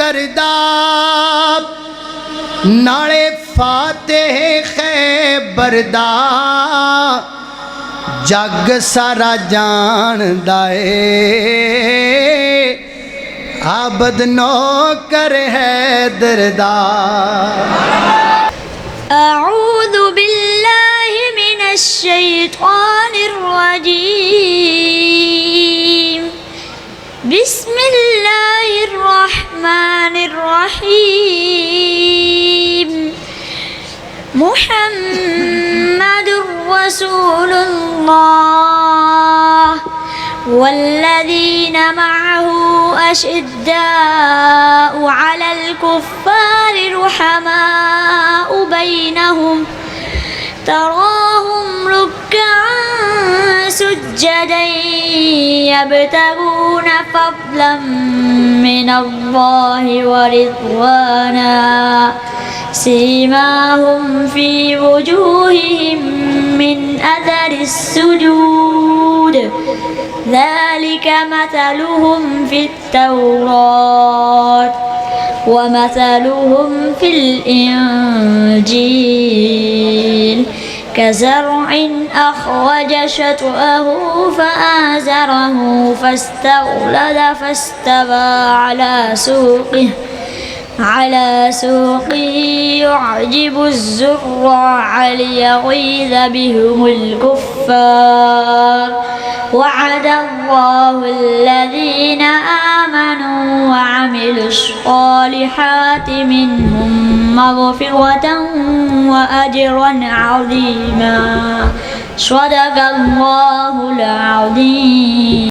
दरदा नाले फातेह खैबर दा जग सारा जानदा ए आबद नौकर हैदर दा। अऊज़ु बिल्लाहि मिनश शैतानिर रजीम बिस्मिल्लाहिर रहमानिर रहीम मुहम्मदुर रसूलुल्लाह वल्लज़ीना मअहू अशिद्दाउ अलल कुफ्फारि रुहमाउ बैनहुम तराहुम रुक्कअन सुज्जदन यब्तगून फज़लन मिनल्लाहि व रिज़वाना सीमाहुम फी वुजूहिहिम मिन अथरिस सुजूद ذلك مثلهم في التوراة ومثلهم في الإنجيل كزرع أخرج شطأه فآزره فاستغلظ فاستوى على سوقه يعجب الزراع ليغيظ بهم الكفار وعد الله الذين آمنوا وعملوا الصالحات منهم مغفرة وأجرا عظيما صدق الله العظيم.